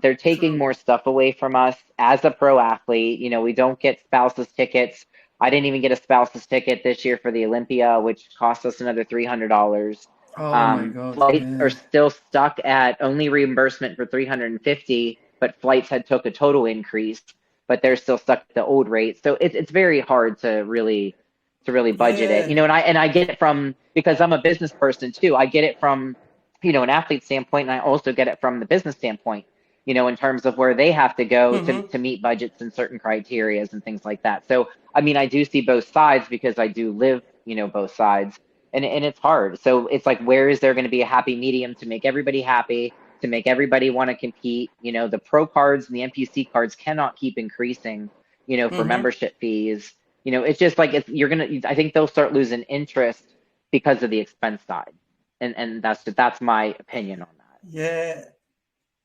They're taking True. more stuff away from us as a pro athlete. We don't get spouses tickets. I didn't even get a spouses ticket this year for the Olympia, which cost us another $300. Oh my God. Flights are Yeah. still stuck at only reimbursement for 350, but flights had took a total increase, but they're still stuck at the old rate. So it's very hard to really budget it. Yeah. And I get it from because I'm a business person too. I get it from an athlete standpoint, and I also get it from the business standpoint. In terms of where they have to go to Mm-hmm. to meet budgets and certain criterias and things like that. So I do see both sides because I do live both sides, and it's hard. So it's like where is there going to be a happy medium to make everybody happy, to make everybody want to compete? The pro cards and the NPC cards cannot keep increasing, for Mm-hmm. membership fees. It's just like I think they'll start losing interest because of the expense side. And that's my opinion on that. Yeah.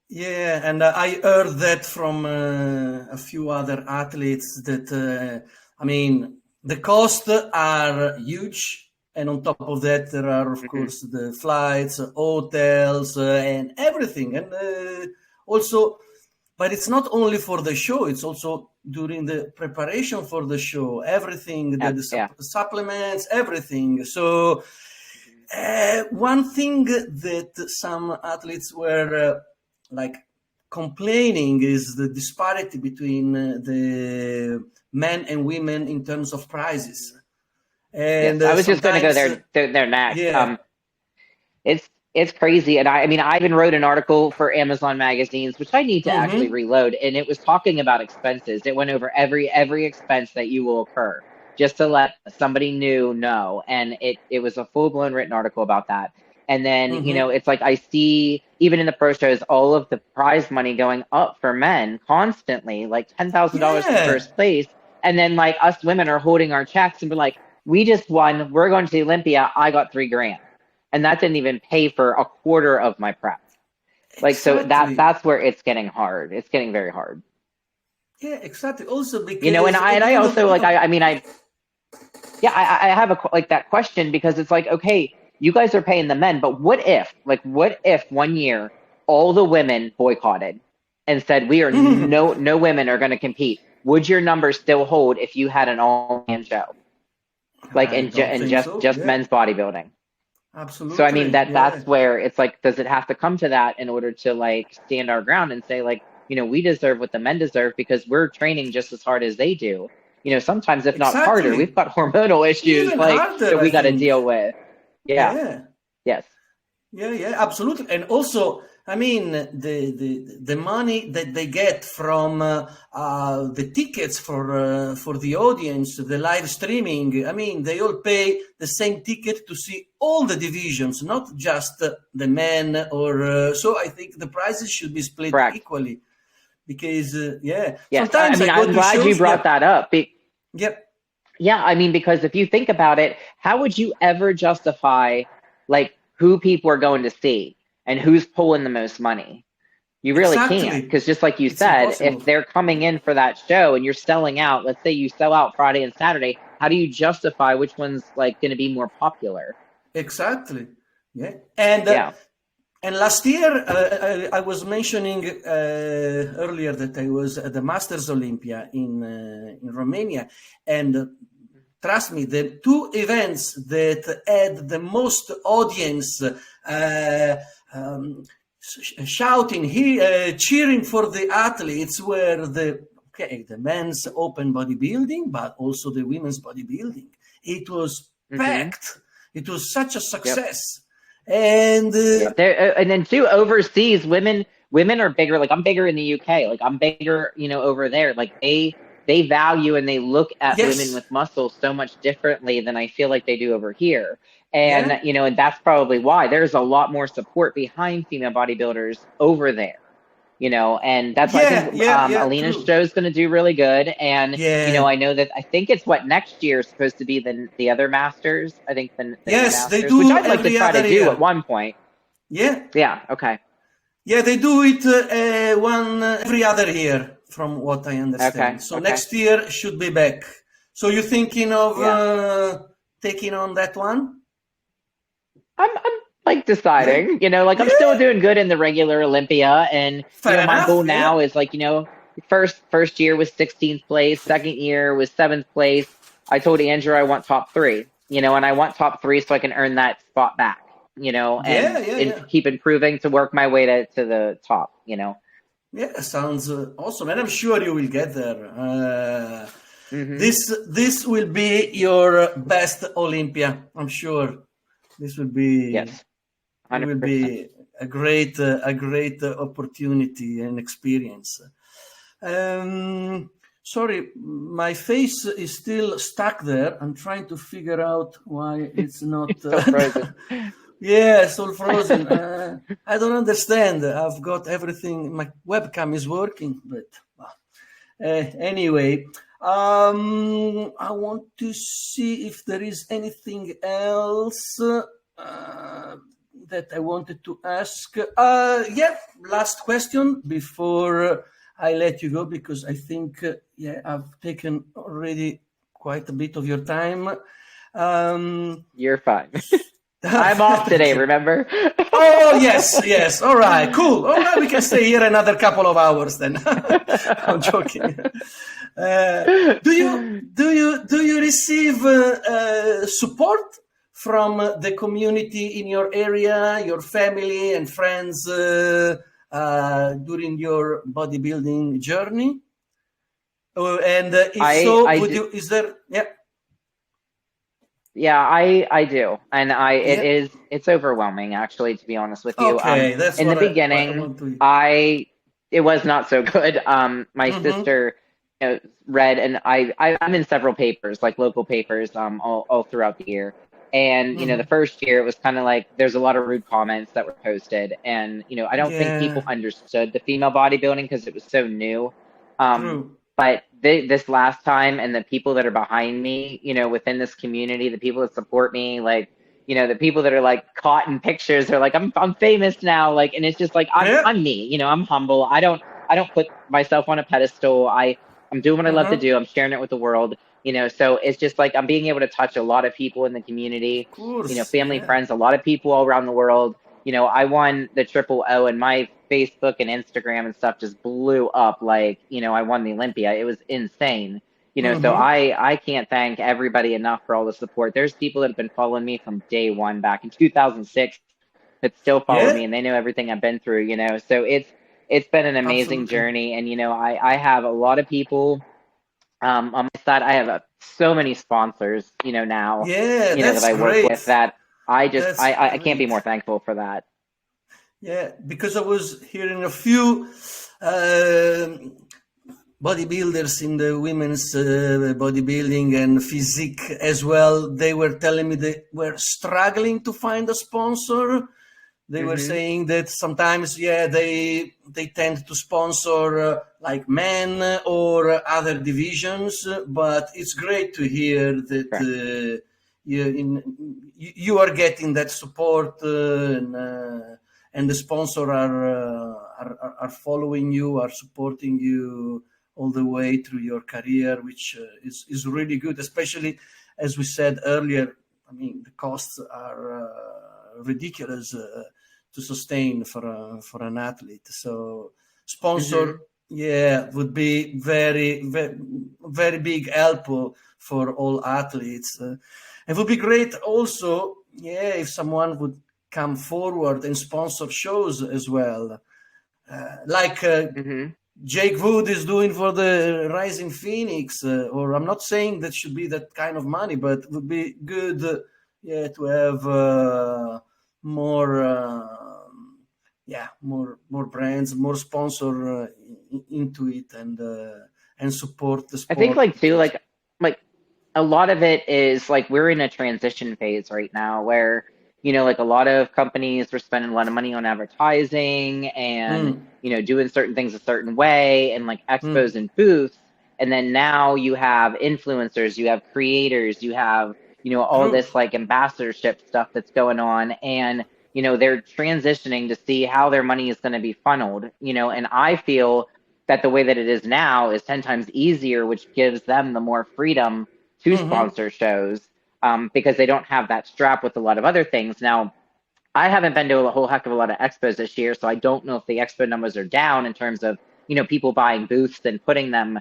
Yeah, and I heard that from a few other athletes that I mean the costs are huge, and on top of that there are of Hmm. course the flights, hotels, and everything, and also, but it's not only for the show; it's also during the preparation for the show, everything, Yeah, the yeah. supplements, everything. So one thing that some athletes were like complaining is the disparity between the men and women in terms of prices. And Yes, I was just going to go sometimes, there next. yeah. It's crazy, and I even wrote an article for Amazon magazines, which I need to actually Mm-hmm. reload, and it was talking about expenses. It went over every expense that you will occur, just to let somebody new know, and it was a full blown written article about that. And then Mm-hmm. it's like I see even in the pro shows all of the prize money going up for men constantly, like $10,000 for Yeah, first place, and then like us women are holding our checks and we're like, we just won, we're going to the Olympia, I got 3 grand, and that didn't even pay for a quarter of my prep. Like so exactly. that's where it's getting hard. It's getting very hard. Yeah, exactly. Also And because I at and the I end of also the like day, I yeah, I have like that question because it's like, okay, you guys are paying the men, but what if one year all the women boycotted and said we are no women are going to compete? Would your numbers still hold if you had an all man show like I don't and think just so. just Yeah, men's bodybuilding? So absolutely. Yeah. that's where it's like, does it have to come to that in order to like stand our ground and say like, we deserve what the men deserve because we're training just as hard as they do. Sometimes if not harder, we've Exactly. got hormonal issues Even like harder, that I we got to think. deal with. Yeah. Yeah. Yes. Yeah, absolutely. And also, I mean, the money that they get from the tickets for the audience, the live streaming. I mean, they all pay the same ticket to see all the divisions, not just the men. Or so I think the prices should be split Correct. equally because yeah, Yes. I sometimes mean, I go I'm to glad you shows. brought Yeah, that up. yeah, Yeah, I mean, because if you think about it, how would you ever justify like who people are going to see and who's pulling the most money? You really can't, exactly. because just like you It's said, if impossible. they're coming in for that show and you're selling out, let's say you sell out Friday and Saturday, how do you justify which one's like going to be more popular? Exactly. Yeah, Yeah. and last year, I was mentioning earlier that I was at the Masters Olympia in Romania, and trust me, the two events that had the most audience um, shouting, cheering for the athletes were the men's open bodybuilding, but also the women's bodybuilding. It was Hmm. packed. It was such a Yep. success. And Yeah. There, and then too, overseas, women are bigger. Like I'm bigger in the UK. Like I'm bigger, over there. Like they value and they look at women yes, with muscle so much differently than I feel like they do over here. yeah, And that's probably why there's a lot more support behind female bodybuilders over there. And that's why I think yeah, Alina's true. show is going to do really good. And Yeah, I know that I think it's what next year is supposed to be the other Masters. I think the new yes, they Masters, which do I'd like to every try to other do at year. one point. Yeah, Yeah. Okay. yeah, they do it one every other year, from what I Okay. understand. So Okay. next year should be back. So you thinking of Yeah. taking on that one? I'm like Yeah, deciding, like I'm still yeah, doing good in the regular Olympia, and fair my enough. goal Yeah, now is like, first year was 16th place, second year was 7th place. I told Andrew I want top three, and I want top three so I can earn that spot back, yeah, yeah, and yeah. keep improving to work my way to the top. Yeah, sounds awesome, and I'm sure you will get there. Hmm. This will be your best Olympia. I'm sure this will be Yes, it will 100%. be a great opportunity and experience. Sorry, my face is still stuck there. I'm trying to figure out why it's not. It's so frozen. Yeah, it's all frozen. I don't understand. I've got everything. My webcam is working, but anyway, I want to see if there is anything else that I wanted to ask. Yeah, last question before I let you go because I think yeah I've taken already quite a bit of your time. Um, You're fine. I'm off thank today, you. remember? Oh yes, yes. All right, cool. All right, we can stay here another couple of hours then. I'm joking. Do you receive support from the community in your area, your family and friends during your bodybuilding journey? And if I so, I would d- you? Is there? Yeah, Yeah, I do. And yeah. it's overwhelming actually, to be honest with you. Okay, that's In the what I beginning, want to. I it was not so good. My Mm-hmm. sister, read, and I'm in several papers, like local papers, all throughout the year. And the Mm-hmm. first year it was kind of like there's a lot of rude comments that were posted, and I don't think people Yeah, understood the female bodybuilding because it was so new. Um, true. but this last time, and the people that are behind me, within this community, the people that support me, like, the people that are like caught in pictures, are like, I'm famous now, like, and it's just like Yeah. I'm me, I'm humble. I don't put myself on a pedestal. I'm doing what I love to Uh-huh. do. I'm sharing it with the world. So it's just like I'm being able to touch a lot of people in the community, Of course. family, Yeah. friends, a lot of people all around the world. I won the triple O, and my Facebook and Instagram and stuff just blew up. Like, I won the Olympia. It was insane. So Mm-hmm. I can't thank everybody enough for all the support. There's people that have been following me from day one back in 2006 that still follow Yeah. me, and they know everything I've been through. So it's been an amazing Absolutely. journey, and I have a lot of people on my side. I have so many sponsors, now, Yeah, that that's I work great. with that. That's I can't be great. more thankful for that. Yeah, because I was hearing a few uh, bodybuilders in the women's bodybuilding and physique as well. They were telling me they were struggling to find a sponsor. They were Hmm. saying that sometimes, yeah, they tend to sponsor like men or other divisions, but it's great to hear that Correct. you are getting that support and the sponsor are following you, are supporting you all the way through your career, which is really good, especially as we said earlier. I mean, the costs are ridiculous to sustain for an athlete. So sponsor, Hmm. yeah, would be very very very big help for all athletes. It would be great also, yeah, if someone would come forward and sponsor shows as well, like Hmm. Jake Wood is doing for the Rising Phoenix. Or I'm not saying that should be that kind of money, but it would be good, yeah, to have more, more brands, more sponsor into it and support the I think sport like too, because. like a lot of it is like we're in a transition phase right now where, like a lot of companies were spending a lot of money on advertising and, Mm, doing certain things a certain way and like expos mm, and booths. And then now you have influencers, you have creators, you have, all true. this like ambassadorship stuff that's going on. And, they're transitioning to see how their money is going to be funneled, and I feel that the way that it is now is 10 times easier, which gives them the more freedom to Hmm. sponsor shows, because they don't have that strap with a lot of other things. Now, I haven't been to a whole heck of a lot of expos this year, so I don't know if the expo numbers are down in terms of, people buying booths and putting them,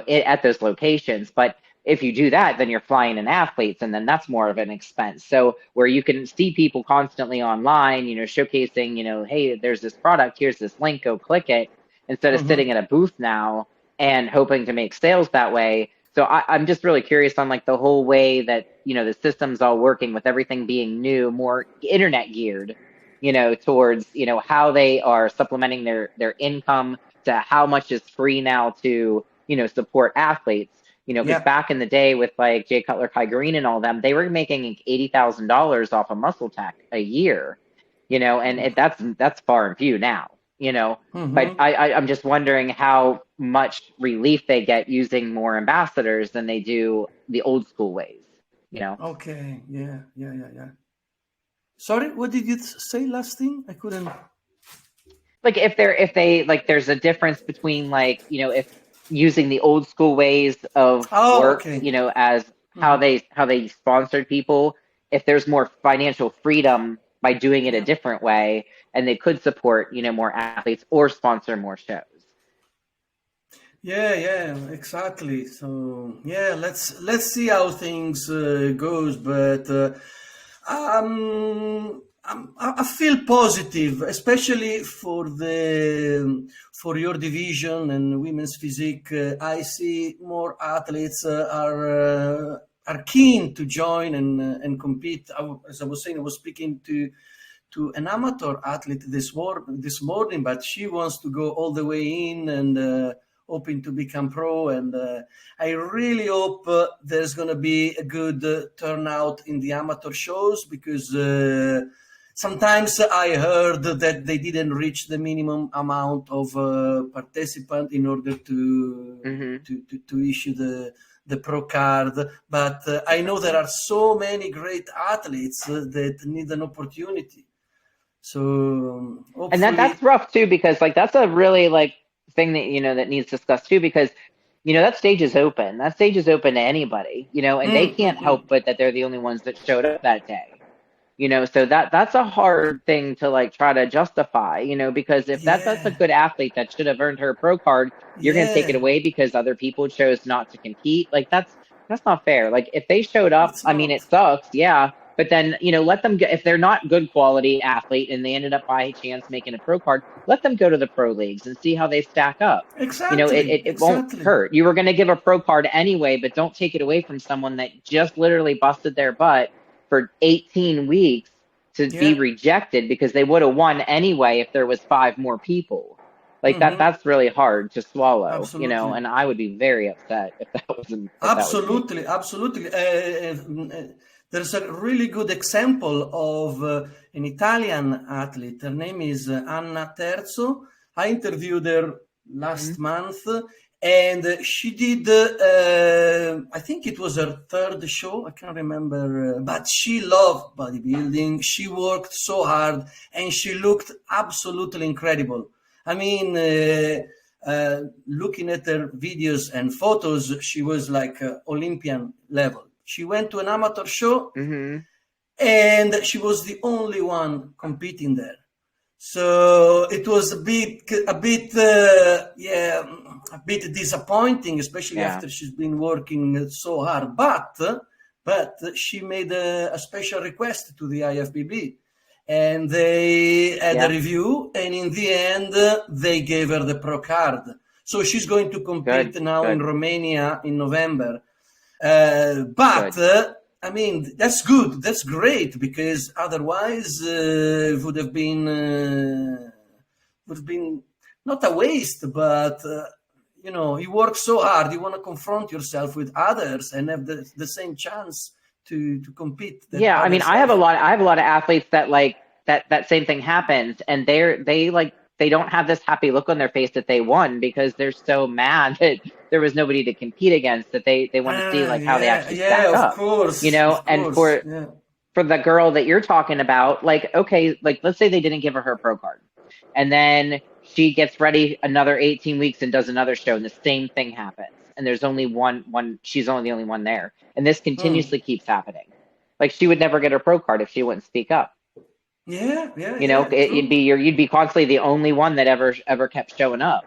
at those locations. But if you do that, then you're flying in athletes, and then that's more of an expense. So where you can see people constantly online, showcasing, hey, there's this product, here's this link, go click it, instead of Hmm. sitting at a booth now and hoping to make sales that way. So I'm just really curious on like the whole way that, the system's all working with everything being new, more internet geared, towards, how they are supplementing their income, to how much is free now to, support athletes. Because Yeah. back in the day with like Jay Cutler, Kai Green and all them, they were making like $80,000 off of Muscle Tech a year, and that's far and few now, but Hmm. I'm just wondering how much relief they get using more ambassadors than they do the old school ways, you know? Okay. Yeah. Yeah. Yeah. Yeah. Sorry, what did you say last thing? I couldn't. Like if they like there's a difference between like, if using the old school ways of Oh, work, okay. as Hmm. how they sponsored people, if there's more financial freedom by doing it a Yeah. different way, and they could support, more athletes or sponsor more shows. Yeah, yeah, exactly. So yeah, let's see how things goes. But I feel positive, especially for your division and women's physique. I see more athletes are keen to join and compete. As I was saying, I was speaking to an amateur athlete this morning, but she wants to go all the way in and hoping to become pro. And I really hope there's going to be a good turnout in the amateur shows because sometimes I heard that they didn't reach the minimum amount of participant in order Hmm. to issue the pro card. But I know there are so many great athletes that need an opportunity. So And that's hopefully, rough too, because like that's a really like thing that that needs discussed too, because that stage is open. That stage is open to anybody, and they mm, mm, can't mm. help but that they're the only ones that showed up that day. So that's a hard thing to like try to justify, because if that's a Yeah, good athlete that should have earned her pro card, you're going to take it yeah, away because other people chose not to compete. Like that's not fair. Like if they showed up, it's I mean, it not sucks, yeah, but then let them go. If they're not good quality athlete and they ended up by chance making a pro card, let them go to the pro leagues and see how they stack up. exactly, It won't exactly. hurt. You were going to give a pro card anyway, but don't take it away from someone that just literally busted their butt for 18 weeks to be rejected because they would have won anyway if there was 5 more people. Like that's really hard to swallow, Absolutely. you know, and I would be very upset if that wasn't. Absolutely. There's a really good example of an Italian athlete. Her name is Anna Terzo. I interviewed her last month, and she did, I think it was her 3rd show. I can't remember, but she loved bodybuilding. She worked so hard, and she looked absolutely incredible. I mean, looking at her videos and photos, she was like Olympian level. She went to an amateur show, and she was the only one competing there. So it was a bit disappointing, especially after she's been working so hard. But she made a special request to the IFBB. And they had a review, and in the end, they gave her the pro card. So she's going to compete now in Romania in November. I mean, that's good. That's great, because otherwise it would have been not a waste, but you know, you work so hard. You want to confront yourself with others and have the same chance to compete. Yeah, I mean, I have a lot of athletes that like that same thing happens, and they don't have this happy look on their face that they won, because they're so mad that there was nobody to compete against, that they want to see like how they actually stack up. Of course, you know, and for the girl that you're talking about, like, okay, like let's say they didn't give her pro card, and then she gets ready another 18 weeks and does another show, and the same thing happens. And there's only one, she's only the only one there. And this continuously keeps happening. Like, she would never get her pro card if she wouldn't speak up. You know, you'd be constantly the only one that ever kept showing up,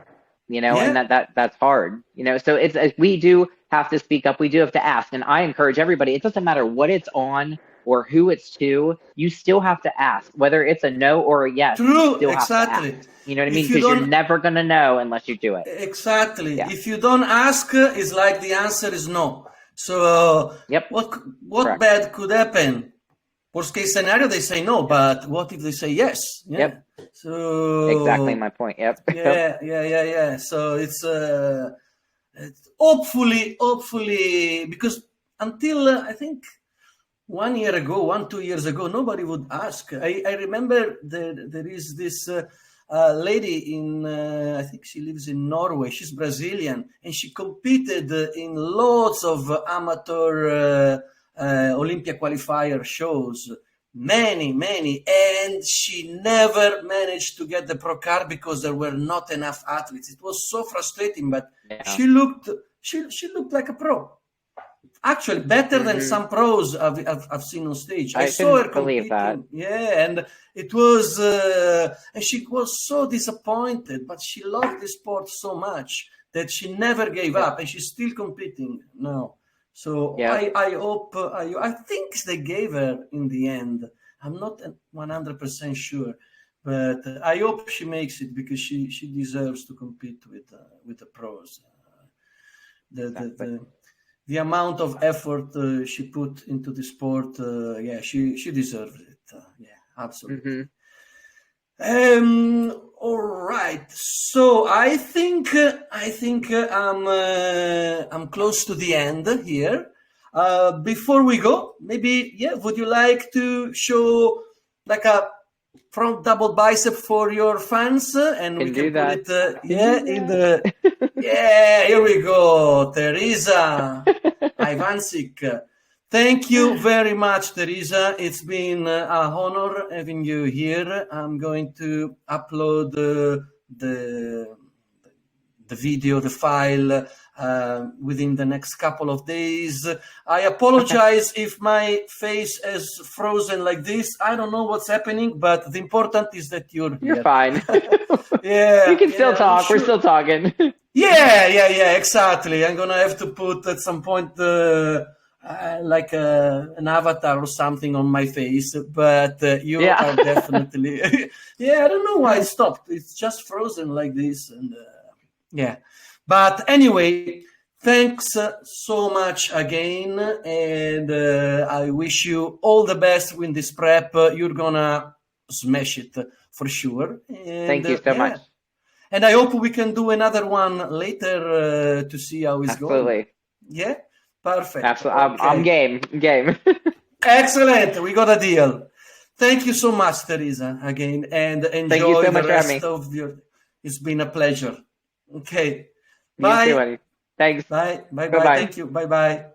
you know, and that's hard, you know. So we do have to speak up. We do have to ask. And I encourage everybody, it doesn't matter what it's on or who it's to, you still have to ask, whether it's a no or a yes. True, you exactly. Have to ask. You know what I mean? Because you're never going to know unless you do it. Exactly. Yeah. If you don't ask, it's like the answer is no. So what bad could happen? Worst case scenario, they say no, but what if they say yes? Yeah. So exactly my point. Yep. Yeah. So it's hopefully, because until I think 2 years ago, nobody would ask. I remember there is this lady in, I think she lives in Norway. She's Brazilian, and she competed in lots of amateur Olympia qualifier shows, many, and she never managed to get the pro card because there were not enough athletes. It was so frustrating, but she looked like a pro. Actually, better than some pros I've seen on stage. I saw her competing. That. Yeah, and it was, and she was so disappointed, but she loved the sport so much that she never gave up, and she's still competing now. So I hope, I think they gave her in the end. I'm not 100% sure, but I hope she makes it, because she deserves to compete with the pros. The amount of effort she put into the sport, she deserves it. Absolutely. All right. So I think I'm close to the end here. Before we go, maybe would you like to show like a front double bicep for your fans, and we can put it in the here we go, Theresa Ivancik. Thank you very much, Theresa. It's been an honor having you here. I'm going to upload the video, the file, within the next couple of days. I apologize if my face is frozen like this. I don't know what's happening, but the important is that you're here. You're fine. You can still talk. Sure. We're still talking. Exactly. I'm gonna have to put at some point like an avatar or something on my face, but you are definitely I don't know why it stopped. It's just frozen like this, and but anyway, Thanks so much again, and I wish you all the best with this prep. You're gonna smash it for sure. And Thank you so much. And I hope we can do another one later to see how it's going. Absolutely. Yeah, perfect. Absolutely. Okay. I'm game. I'm game. Excellent. We got a deal. Thank you so much, Theresa, again, and Thank you enjoy so the much for having rest me. of your. It's been a pleasure. Okay. You Bye. too, buddy. Thanks. Bye. Bye. Bye. Bye-bye. Thank you. Bye. Bye.